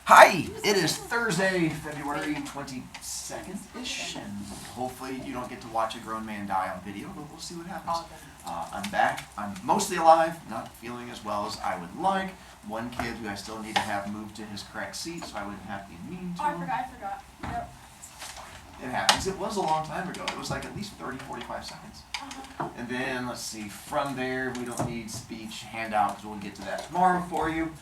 Hi, it is Thursday, February 22nd-ish, and hopefully you don't get to watch a grown man die on video, but we'll see what happens. I'm back. I'm mostly alive, not feeling as well as I would like. One kid who I still need to have moved to his correct seat, so I wouldn't have to be mean to him. I forgot. Yep. It happens. It was a long time ago. It was like at least 30, 45 seconds. And then, let's see, from there, we don't need speech handout because we'll get to that tomorrow for you.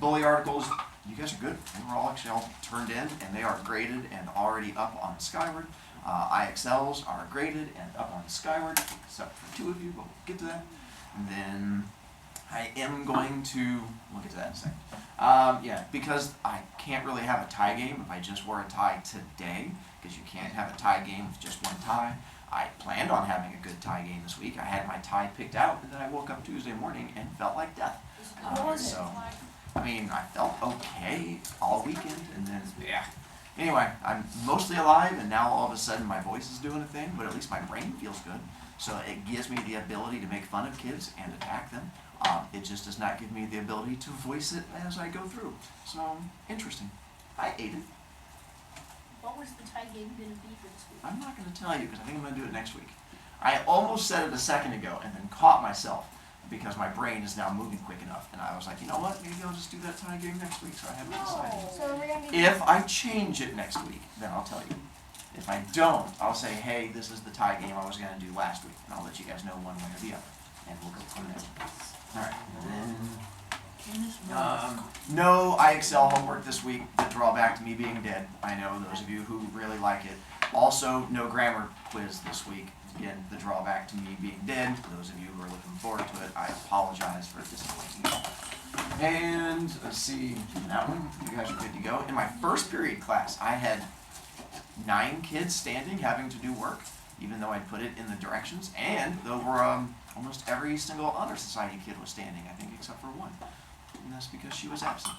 Bully articles. You guys are good. They were all actually all turned in, and they are graded and already up on Skyward. IXLs are graded and up on Skyward, except for 2 of you, but we'll get to that. And then I am going to, we'll get to that in a second. Yeah, because I can't really have a tie game if I just wore a tie today, because you can't have a tie game with just one tie. I planned on having a good tie game this week. I had my tie picked out, and then I woke up Tuesday morning and felt like death. I mean, I felt okay all weekend, and then, yeah. Anyway, I'm mostly alive, and now all of a sudden my voice is doing a thing, but at least my brain feels good. So it gives me the ability to make fun of kids and attack them. It just does not give me the ability to voice it as I go through. So, interesting. I ate it. What was the tie game going to be for this week? I'm not going to tell you, because I think I'm going to do it next week. I almost said it a second ago, and then caught myself, because my brain is now moving quick enough. And I was like, you know what, maybe I'll just do that tie game next week, so I haven't decided. So we're gonna be If I change it next week, then I'll tell you. If I don't, I'll say, hey, this is the tie game I was going to do last week, and I'll let you guys know one way or the other. And we'll go from there. Alright, no IXL homework this week, the drawback to me being dead. I know those of you who really like it. Also, no grammar quiz this week. Again, the drawback to me being dead. For those of you who are looking forward to it, I apologize for disappointing you. And let's see, that one, you guys are good to go. In my first period class, I had 9 kids standing having to do work, even though I'd put it in the directions. And there were almost every single Honor Society kid was standing, I think, except for one. And that's because she was absent.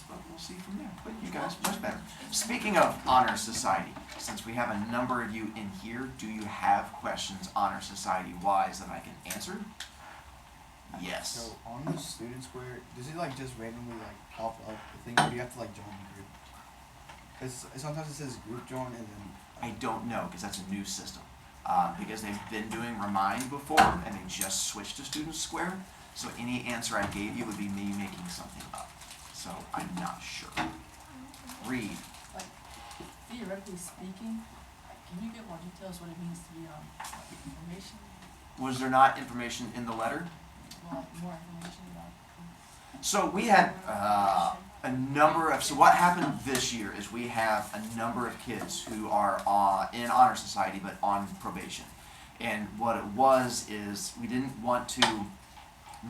But we'll see from there. But you guys, much better. Speaking of Honor Society, since we have a number of you in here, do you have questions Honor Society-wise that I can answer? Yes. So on the student square, does it like just randomly like pop up the thing, or do you have to like join the group? Because sometimes it says group join and then. I don't know, because that's a new system. Because they've been doing Remind before, and they just switched to Student Square. So any answer I gave you would be me making something up. So I'm not sure. Read. Like, theoretically speaking, can you get more details what it means to be information? Was there not information in the letter? Well, more information about. So we had a number of, so what happened this year is we have a number of kids who are in Honor Society but on probation. And what it was is we didn't want to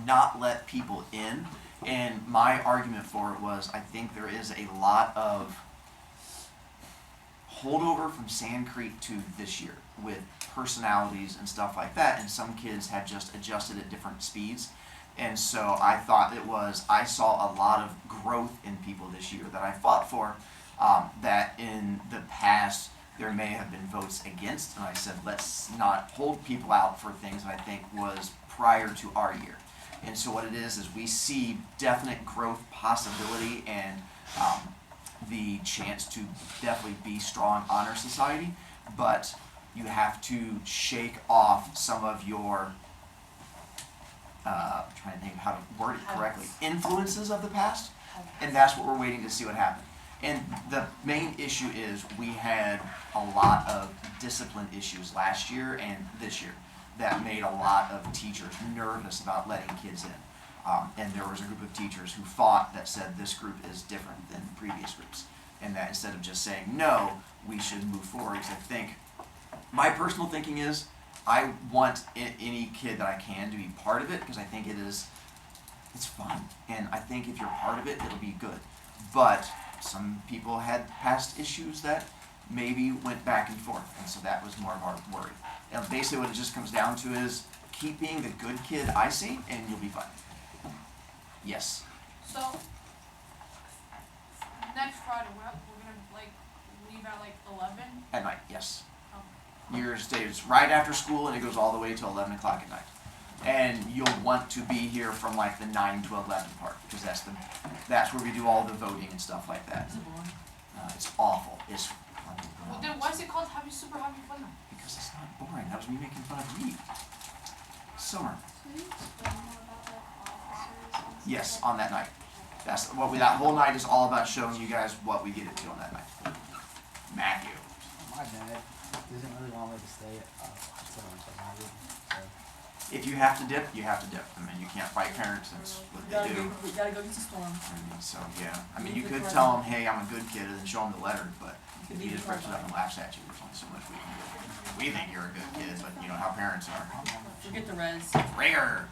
not let people in. And my argument for it was I think there is a lot of holdover from Sand Creek to this year with personalities and stuff like that. And some kids have just adjusted at different speeds. And so I thought I saw a lot of growth in people this year that I fought for, that in the past there may have been votes against, and I said let's not hold people out for things that I think was prior to our year. And so what it is we see definite growth possibility and the chance to definitely be strong Honor Society, but you have to shake off some of your trying to think of how to word it correctly, influences of the past, and that's what we're waiting to see what happens. And the main issue is we had a lot of discipline issues last year and this year that made a lot of teachers nervous about letting kids in. And there was a group of teachers who fought that said this group is different than previous groups, and that instead of just saying no, we should move forward. Because I think my personal thinking is I want any kid that I can to be part of it, because I think it's fun, and I think if you're part of it, it'll be good. But some people had past issues that maybe went back and forth, and so that was more of our worry. And basically what it just comes down to is keep being the good kid I see, and you'll be fine. Yes? So, next Friday, we're gonna like leave at like 11? At night, yes. Oh. Yours stays right after school, and it goes all the way till 11 o'clock at night. And you'll want to be here from like the 9 to 11 part, because that's where we do all the voting and stuff like that. Is it boring? It's awful. It's Well, then why is it called Super Happy Fun Night? because it's not boring. That was me making fun of me. Summer. Can you explain more about like officers and stuff? Yes, on that night. That's what that whole night is all about, showing you guys what we get into on that night. Matthew. My dad doesn't really want me to stay until I'm married, so. If you have to dip, you have to dip. I mean, you can't fight parents. That's what they do. We gotta go get the storm. I mean, so yeah. I mean, you could tell them, hey, I'm a good kid, and then show them the letter, but if he just rips it up and laughs at you, there's only so much we can do. We think you're a good kid, but you know how parents are. Forget the res. Rare.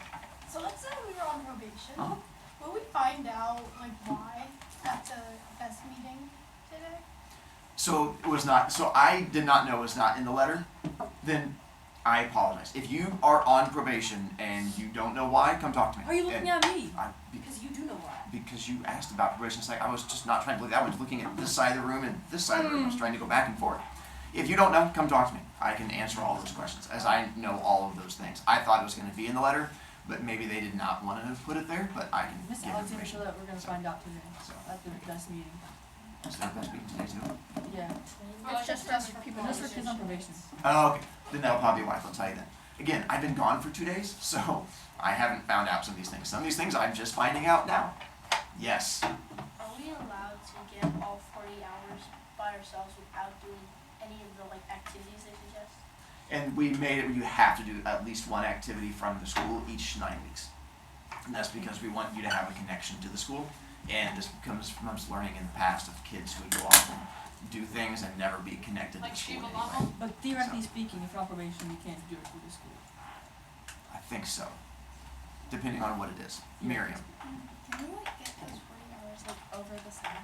So let's say we were on probation. Uh-huh. Will we find out like why at the FS meeting today? So it was not. So I did not know it was not in the letter. Then I apologize. If you are on probation and you don't know why, come talk to me. Why are you looking And at me? Because you do know why. because you asked about probation. It's like I was just not trying to look. I was looking at this side of the room and this side of the room. I was trying to go back and forth. If you don't know, come talk to me. I can answer all those questions, as I know all of those things. I thought it was going to be in the letter, but maybe they did not want to have put it there. But I can Miss give Alexander information. said that we're gonna find out today. So. At the best meeting. Is that best meeting today too? Yeah. It's just us for people. Unless our kids on probation. Oh, okay. Then that'll probably be why. I'll tell you then. Again, I've been gone for 2 days, so I haven't found out some of these things. Some of these things I'm just finding out now. Yes. Are we allowed to get all 40 hours by ourselves without doing any of the like activities they suggest? And we made it where you have to do at least one activity from the school each 9 weeks. And that's because we want you to have a connection to the school. And this comes from us learning in the past of kids who would go off and do things and never be connected to Like the school Shiva anyway. Lama? But theoretically speaking, if you're on probation, you can't do it through the school. I think so. Depending on what it is. Miriam. Can we like get those 40 hours like over the summer?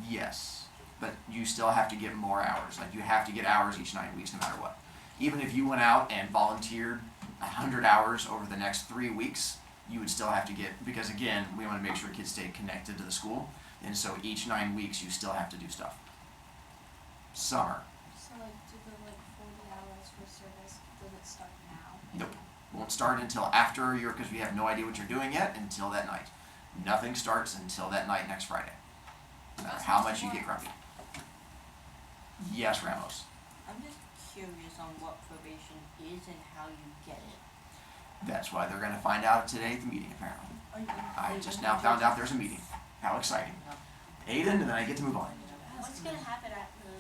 Yes. But you still have to get more hours. Like you have to get hours each 9 weeks no matter what. Even if you went out and volunteered 100 hours over the next 3 weeks, you would still have to get, because again, we want to make sure kids stay connected to the school. And so each 9 weeks you still have to do stuff. Summer. So like do the like 40 hours for service, does it start now? Nope. Won't start until after because we have no idea what you're doing yet until that night. Nothing starts until that night next Friday. No matter how much you get grumpy. Yes, Ramos. I'm just curious on what probation is and how you get it. That's why they're going to find out today at the meeting, apparently. I just now found out there's a meeting. How exciting. Aiden, and then I get to move on. What's gonna happen at the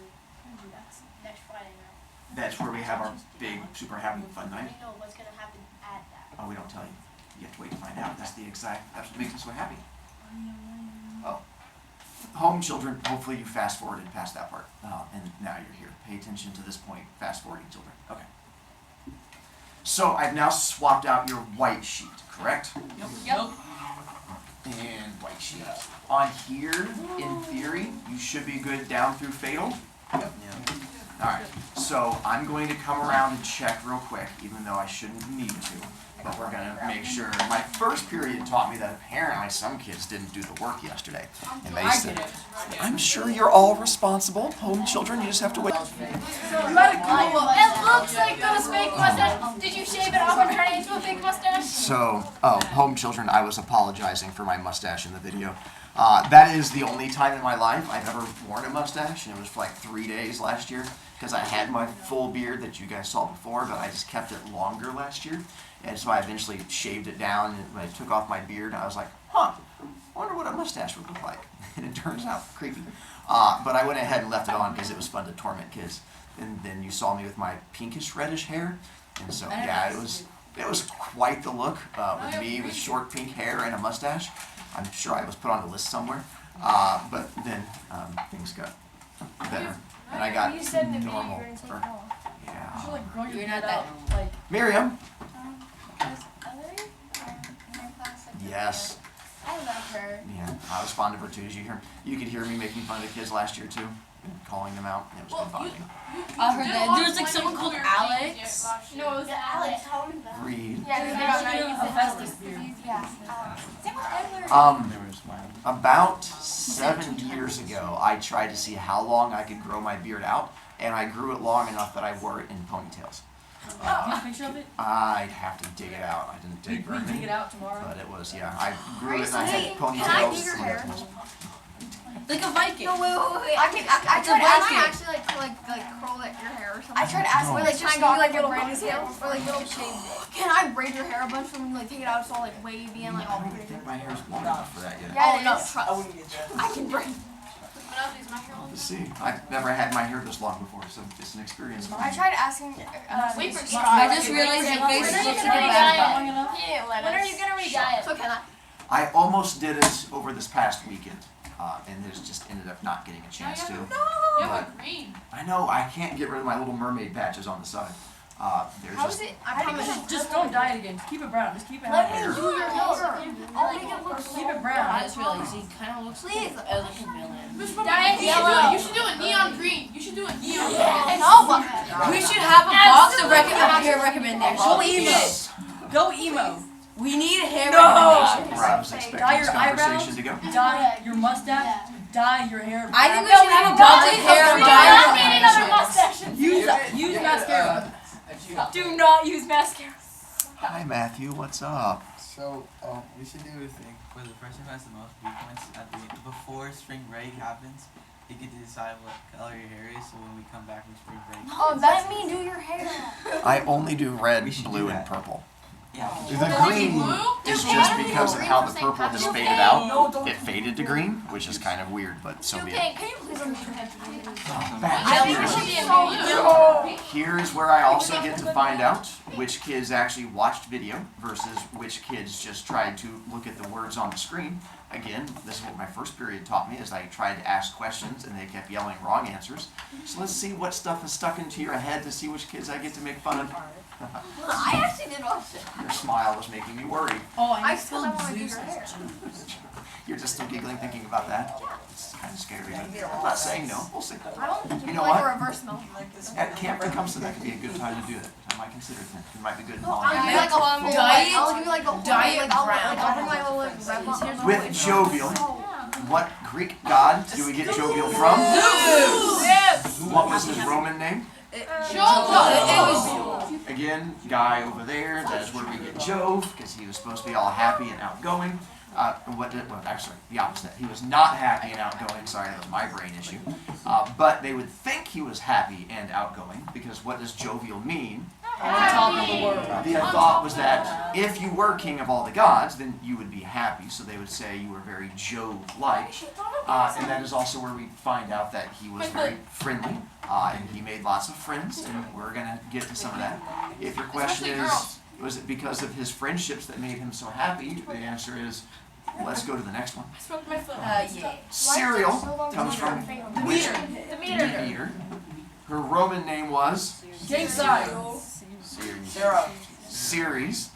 next Friday night? That's where we have our big, super happy fun I night. don't know what's gonna happen at that. Oh, we don't tell you. You have to wait to find out. That's what makes us so happy. Oh. Home children, hopefully you fast forwarded past that part. And now you're here. Pay attention to this point. Fast forwarding children. Okay. So I've now swapped out your white sheet, correct? Yep. And white sheet. On here, in theory, you should be good down through fatal. Yep. Alright, so I'm going to come around and check real quick, even though I shouldn't need to. But we're going to make sure. My first period taught me that apparently some kids didn't do the work yesterday. And they I said, did it. I'm sure you're all responsible, home children, you just have to wait. It looks like those fake mustache. Did you shave it off and turn it into a fake mustache? So, home children, I was apologizing for my mustache in the video. That is the only time in my life I've ever worn a mustache, and it was for like 3 days last year, because I had my full beard that you guys saw before, but I just kept it longer last year, and so I eventually shaved it down, and when I took off my beard, I was like, I wonder what a mustache would look like, and it turns out creepy. But I went ahead and left it on because it was fun to torment kids, and then you saw me with my pinkish reddish hair, and so yeah, it was quite the look with me with short pink hair and a mustache. I'm sure I was put on the list somewhere, but then things got better, and I got You said in the video you normal. were gonna take it off. You should Yeah. like grow your You're beard not out. Like, Miriam. There's other in her class. Like Yes. I love her. Yeah, I was fond of her too. You could hear me making fun of the kids last year too, and calling them out. It was good bonding. I heard that there was like someone called Alex. No, it was Alex. How old is that? Reed. Yeah, They they got got a festive beard. Yeah. About 7 years ago, I tried to see how long I could grow my beard out, and I grew it long enough that I wore it in ponytails. Do you have a picture of it? I'd have to dig it out. I didn't dig We very dig many. it out tomorrow. But it was, yeah, I grew it and I had Hey, ponytails. can I do your hair? Like a Viking. No, wait. I It's tried a to Viking. actually curl your hair or something. I tried to ask Or him, like, can I give you like little ponytails? Or like little shaved. Can I braid your hair a bunch and like take it out so all like wavy and like all I don't pretty? think my hair's long enough for that yet. Yeah, Oh, it no, is. I wouldn't get that. I can braid. What else is my hair on? Let's see. I've never had my hair this long before, so it's an experience. I tried asking. Wait for I just realized your face When are you looks gonna like a re-dye bad it? Long enough? He didn't let us. When are you gonna re-dye it? So can I? I almost did it over this past weekend, and there's just ended up not getting a chance to. You have a green. I know, I can't get rid of my little mermaid patches on the side. They're How just, is it? I promise. Just don't dye it again. Just keep it brown. Just keep it Let hair. me do your hair. I'll make it look Keep it brown. That's really easy. Kind of looks Please. like a villain. Dye it yellow. You should do a neon green. You should do a neon No, but We should have a box of hair recommendations. Go emo. Go emo. We need hair No. recommendations. where I was expecting Dye this your eyebrows. conversation to go. Dye your mustache. Dye your hair. I think we brown. should have a box of hair We do not need another recommendations. mustache. Use mascara. do not use mascara. Hi Matthew, what's up? So, we should do a thing where the person who has the most viewpoints at the before spring break happens, they get to decide what color your hair is. So when we come back from spring break, Oh, let me do your hair. I only do red, We should blue, do and that. purple. yeah, The green is just because of how the purple has faded out. It faded to green, which is kind of weird, but so be it. Can you please let me do your hair? Back I think here. it should be a blue. Here is where I also get to find out which kids actually watched video versus which kids just tried to look at the words on the screen. Again, this is what my first period taught me, is I tried to ask questions and they kept yelling wrong answers. So let's see what stuff is stuck into your head to see which kids I get to make fun of. I actually did watch it. Your smile was making me worried. Oh, I I still spilled want to do Zeus. your hair. You're just still giggling thinking about that? It's kind of scary. But I'm not saying no. We'll see. I don't think You you know like what? a reverse milk. At Camp Tecumseh, that could be a good time to do it. I might consider it. It might be good in I'll fall. give you like a full, Diet- I'll give you like the whole, diet like, I'll brown. bring my little like red one. With jovial, what Greek god do we get jovial from? What was his Roman name? Again, guy over there, that's where we get Jove, because he was supposed to be all happy and outgoing. Actually, the opposite. He was not happy and outgoing. Sorry, that was my brain issue. But they would think he was happy and outgoing, because what does jovial mean? On top of the world. The thought was that if you were king of all the gods, then you would be happy. So they would say you were very Jove-like. And that is also where we find out that he was very friendly. And he made lots of friends, and we're going to get to some of that. If your question is, was it because of his friendships that made him so happy? The answer is, let's go to the next one. I smoked my foot. Yeah. Cereal comes from which Demeter. Her Roman name was Gang sign. Ceres.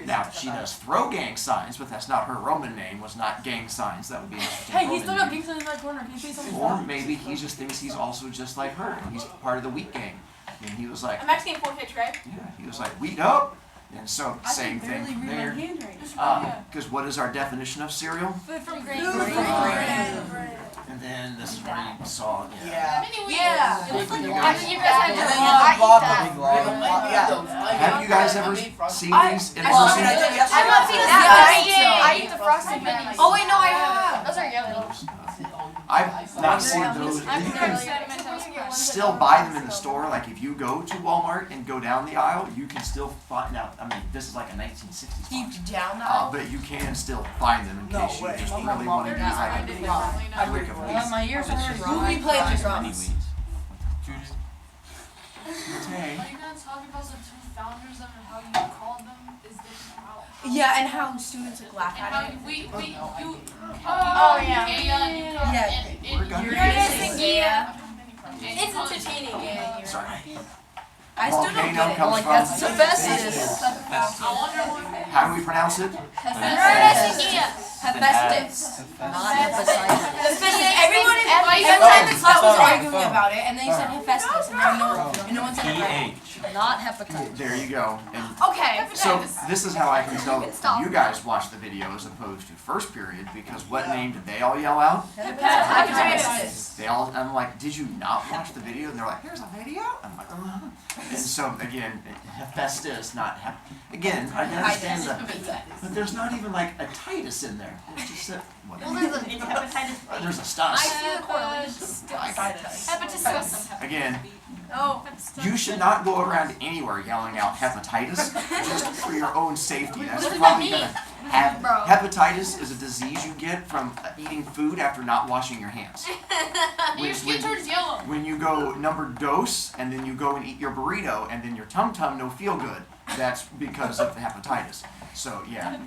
Now, she does throw gang signs, but that's not her Roman name, was not gang signs. That would be an interesting Hey, he's Roman still got name. gang signs in that corner. Can you say something? Or maybe he just thinks he's also just like her, and he's part of the wheat gang. And he was like, I'm actually in 4K, right? yeah, he was like, wheat up! And so, I same can thing barely from read my there. handwriting. Because what is our definition of cereal? Food from grain. And then this is where you saw, yeah. Mini wheat. Yeah. It looks like You a guys- lot. You guys had And then to you I have Bob eat the that. Big Log. have you guys ever seen these in Well, I person? mean, I did yesterday. I'm not seeing Yeah, that. I I eat the frosted minis. minis. Oh wait, no, I have. Those are yellow. I've not seen those. I've You never can seen them in still buy them in the store. Like if you go to Walmart and go down the aisle, you can still find out. I mean, this is like a 1960s box. Deep down now. But you can still find them in case you just really want to do like a quick of these. My ears are hurting. Who we play the Mini drums? weeds. Are you gonna talk about the two founders of and how you called them is different how Yeah, and how students like laugh and at how it. you Oh, yeah. Yeah. We're gonna- You're You're missing missing yeah. It's entertaining, yeah. Sorry. I still don't Volcano get it. comes Like from- that's asbestos. I wonder what How do we pronounce it? Hephaestus. Not hepatitis. Everyone is Hey, Sometimes the class was Stop. arguing about it, and then you said Hephaestus, and no one said it right. PH. Not hepatitis. There you go. And Okay. so this is how I can tell Stop. you guys watch the video as opposed to first period, because what name did they all yell out? Hepatitis. They all, I'm like, did you not watch the video? And they're like, here's a video? I'm like, And so again, Hephaestus, not again, I can understand that. But there's not even like a Titus in there. It's just a, Well, whatever. there's a There's a I stus. see the correlation. Hepatitis. Again, Oh. you should not go around anywhere yelling out hepatitis just for your own safety. That's What does that probably mean? gonna have Bro. hepatitis is a disease you get from eating food after not washing your hands. Your skin turns yellow. When you go number dos and then you go and eat your burrito and then your tum no feel good, that's because of the hepatitis. So yeah,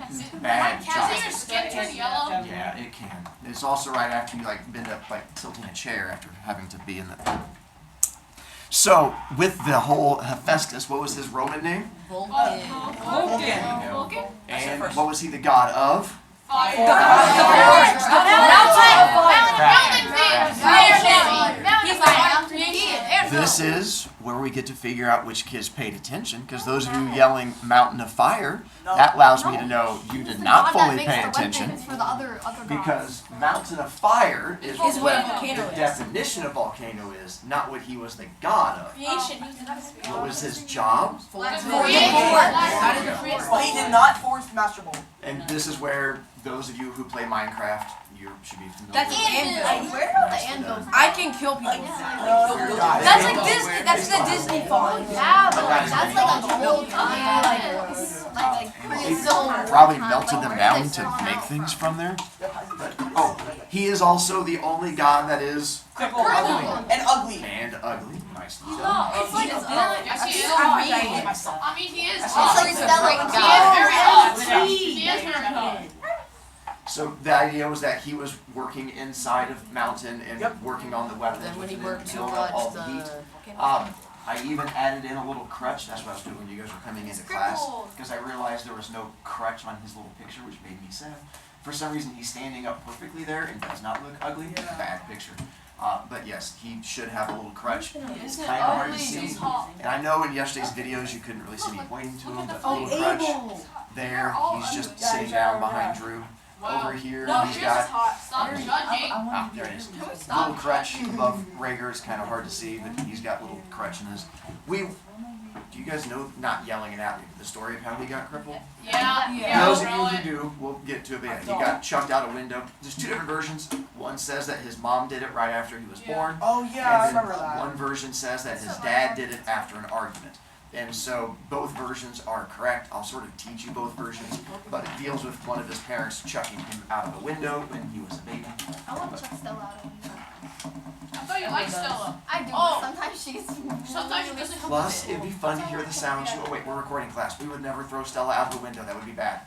bad Can choice. your skin turn yellow? Yeah, it can. It's also right after you like end up like tilting a chair after having to be in the. So with the whole Hephaestus, what was his Roman name? Vulcan. Vulcan? And what was he the god of? Fire. This is where we get to figure out which kids paid attention, because those of you yelling Mountain of Fire, that allows me to know you did not fully pay attention. For the other gods. Because Mountain of Fire is Is what a the volcano is. definition of volcano is, not what he was the god of. What was his job? Well, he did not force Master Ball. And this is where those of you who play Minecraft, you should be familiar That's with. an anvil. Where are the anvils? I can kill people. That's That's like Disney. That's the Disney font. Yeah, but like that's like a old like Probably melted them down to make things from there. But, oh, he is also the only god that is Crippled, and ugly. and ugly. Nice. It's like Yes, he is. I mean, he is. It's like Stella. He is very odd. He is very odd. So the idea was that he was working inside of Mountain and working on the weapons, Then when which he then worked too build up much, all the heat. I even added in a little crutch. That's what I was doing when you guys were coming into class, because I realized there was no crutch on his little picture, which made me sad. For some reason, he's standing up perfectly there and does not look ugly. Bad picture. But yes, he should have a little crutch. It's kind of hard to see. And I know in yesterday's videos you couldn't really see me pointing to him, but a little crutch there. He's just sitting down behind Drew. Over here, he's got. Stop judging. There it is. Little crutch above Rager is kind of hard to see, but he's got little crutch in his. Do you guys know, not yelling it out, the story of how he got crippled? Yeah. Those of you who do, we'll get to it, but yeah, he got chucked out a window. There's two different versions. One says that his mom did it right after he was born. Oh yeah, I And then remember that. one version says that his dad did it after an argument. And so both versions are correct. I'll sort of teach you both versions, but it deals with one of his parents chucking him out of a window when he was a baby. I want to check Stella out. I thought you liked Stella. I do. Oh. Sometimes she's. Sometimes she doesn't come Plus, it'd be fun to hear the sounds. Oh wait, we're recording class. We would never throw Stella out of the window. That would be bad.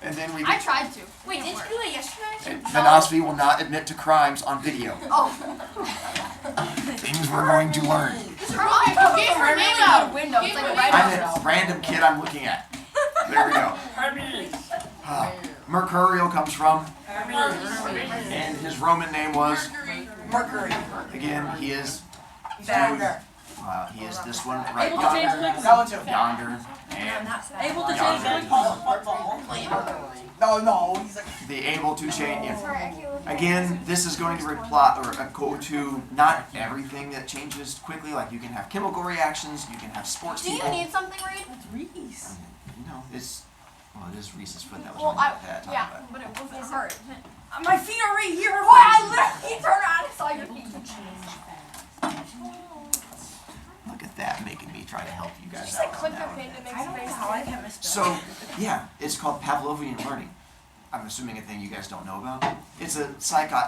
And then we. I tried to. Wait, did you do it yesterday? And Vanosvi will not admit to crimes on video. Oh. Things we're going to learn. I Give her name out. window. It's like right I'm out. a random kid I'm looking at. There we go. Mercurial comes from, and his Roman name was. Mercury. Again, he is. There. He is this one right Able to change yonder. That one too. Yonder and Able to change yonder. No, he's like. The able to change. Yeah. Again, this is going to reply or go to not everything that changes quickly. Like you can have chemical reactions, you can have sports Do you people. need something, Reed? Reese. No, it's it is Reese's foot that was Well, on at that time. yeah, But but it wasn't hurt. My feet are right here. Boy, I literally turned around and saw your feet. look at that, making me try to help you guys Just out. like click on your that pin one. to make I don't know space. how I got missed. So yeah, it's called Pavlovian learning. I'm assuming a thing you guys don't know about. It's a psychology.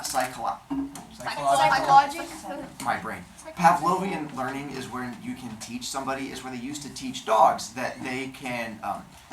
My brain. Pavlovian learning is where you can teach somebody, is where they used to teach dogs that they can,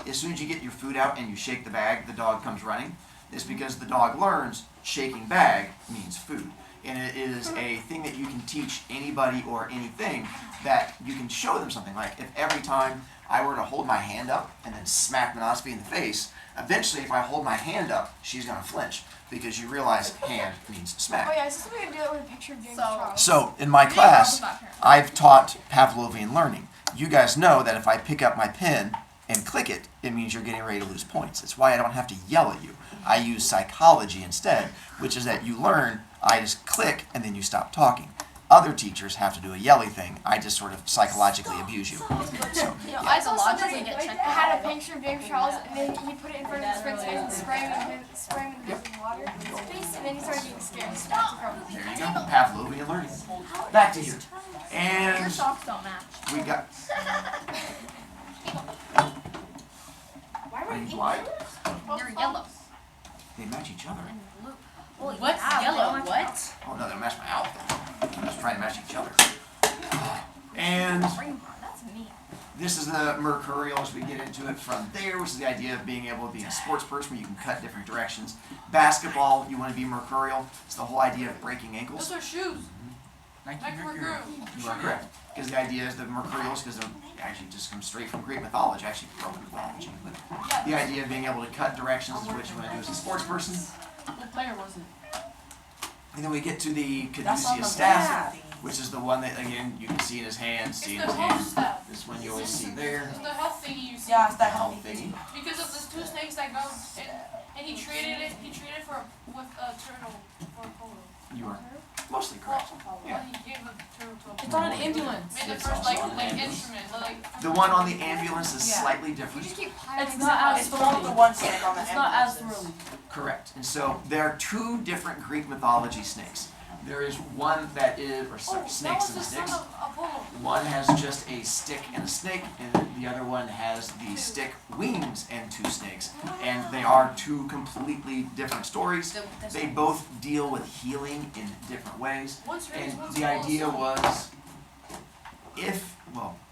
as soon as you get your food out and you shake the bag, the dog comes running. It's because the dog learns shaking bag means food. And it is a thing that you can teach anybody or anything that you can show them something. Like if every time I were to hold my hand up and then smack Monosophy in the face, eventually if I hold my hand up, she's gonna flinch because you realize hand means Oh smack. yeah, is this something to do with a picture of James So- Charles? So in my class, I've taught Pavlovian learning. You guys know that if I pick up my pen and click it, it means you're getting ready to lose points. It's why I don't have to yell at you. I use psychology instead, which is that you learn, I just click and then you stop talking. Other teachers have to do a yelly thing. I just sort of psychologically abuse you. So, You know, yeah. I saw somebody Logically get like, checked had out. a picture of James Charles, and then he put it in front of his friend's face and sprayed him with water in his face, and then he started getting scared and stopped to cover. There you go, Pavlovian learning. Back to here. Your And socks don't match. we got, Why were you why? They're yellow They match each other. and blue. Well, What's yeah, yellow? but- What? Oh no, they match my outfit. I'm just trying to match each other. And That's neat. this is the mercurial as we get into it from there, which is the idea of being able to be a sports person where you can cut different directions. Basketball, you want to be mercurial. It's the whole idea of breaking ankles. Those are shoes. Nike Like Mercury. Mercury. You are correct. Because the idea is the mercurials, because it actually just comes straight from Greek mythology, actually Roman mythology. But the idea of being able to cut directions is what you want to do as a sports person. What player was it? And then we get to the That's on caduceus the staff, which is the one that, again, you can see in his hand, It's see in the his health hand. stuff. This one you always see there. It's the health thingy you see. Yeah, it's The that whole healthy thingy. Because of the two snakes that go, and he traded it for with a turtle for a polo. You are mostly correct. Well, Yeah. he gave a turtle to a It's polo. on an ambulance. Made the It's first also like on an ambulance. instrument, like The one on the ambulance is Yeah. slightly You different. just keep piling It's not as stuff thrilling. on. The one snake on the It's not as thrilling. Correct. And so there are two different Greek mythology snakes. There is one that is, or sorry, oh, that snakes was and the son sticks. of Apollo. One has just a stick and a snake, and the other one has the stick, wings, and two snakes. And they are two completely different stories. They both deal with healing in different ways. One's raised, And one's the false. idea was,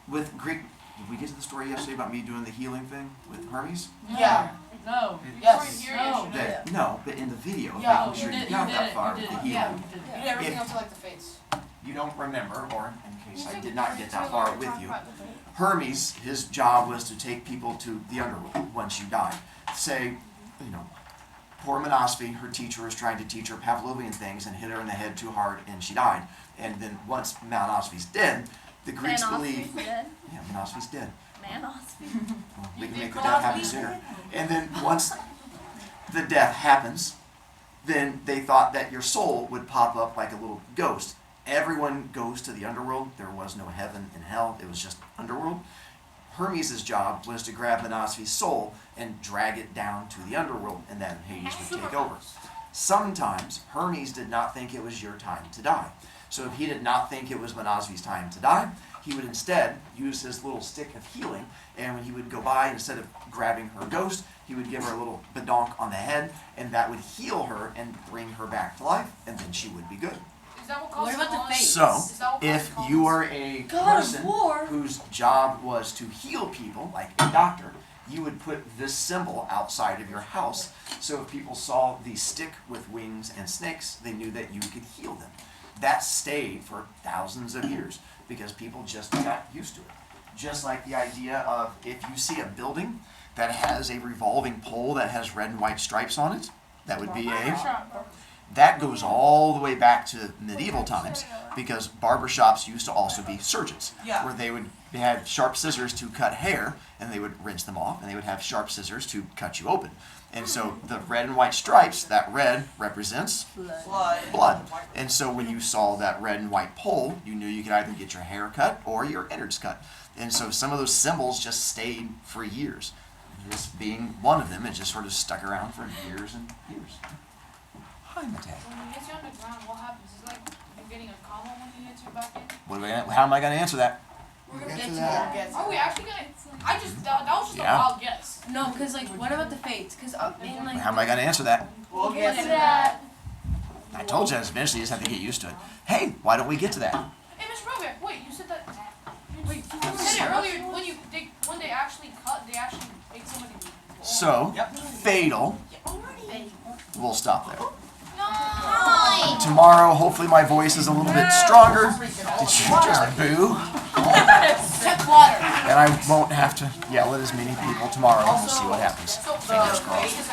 with Greek, did we get to the story yesterday about me doing the healing thing with Hermes? Yeah. No. You Yes. weren't here No. yesterday. No, but in the video, Yeah. making sure You you did. got You that did. far You with the did. healing. Yeah. You did. You did everything If- up to like the face. You don't remember, or in case I did not get that far with you, Hermes, his job was to take people to the underworld once you died. Say, poor Monosophy, her teacher was trying to teach her Pavlovian things and hit her in the head too hard and she died. And then once Monosophy's dead, the Greeks believe, dead. yeah, Monosophy's dead. Manosophy. Well, we can make the death happen sooner. And then once the death happens, then they thought that your soul would pop up like a little ghost. Everyone goes to the underworld. There was no heaven and hell. It was just underworld. Hermes' job was to grab Monosophy's soul and drag it down to the underworld, and then Hades would take over. Sometimes Hermes did not think it was your time to die. So if he did not think it was Monosophy's time to die, he would instead use his little stick of healing, and when he would go by, instead of grabbing her ghost, he would give her a little badonk on the head, and that would heal her and bring her back to life, and then she would be good. Is that what causes What about the cons? face? So, Is that what if causes you cons? are a God of person War. whose job was to heal people, like a doctor, you would put this symbol outside of your house. So if people saw the stick with wings and snakes, they knew that you could heal them. That stayed for thousands of years because people just got used to it. Just like the idea of if you see a building that has a revolving pole that has red and white stripes on it, that would be a... That goes all the way back to medieval times because barbershops used to also be surgeons, Yeah. where they had sharp scissors to cut hair and they would rinse them off, and they would have sharp scissors to cut you open. And so the red and white stripes, that red represents blood. And so when you saw that red and white pole, you knew you could either get your hair cut or your innards cut. And so some of those symbols just stayed for years. This being one of them, it just sort of stuck around for years and years. Hi, Mate. When you get you underground, what happens? Is it like you're getting a comma when you get you back in? How am I going to answer that? We're gonna get to that. Are we actually gonna? I just that was just Yeah. a wild guess. No, cause like, what about the fates? Cause in like. How am I going to answer that? We'll Get to that. I told you, eventually you just have to get used to it. Hey, why don't we get to that? Hey, Mr. Brovicast, wait, you said that. Wait, You said it earlier when they actually cut, they actually make somebody. So, fatal. We'll stop there. Tomorrow, hopefully my voice is a little bit stronger. Did you just boo? Check water. and I won't have to yell at as many people tomorrow. We'll see what happens. Fingers crossed.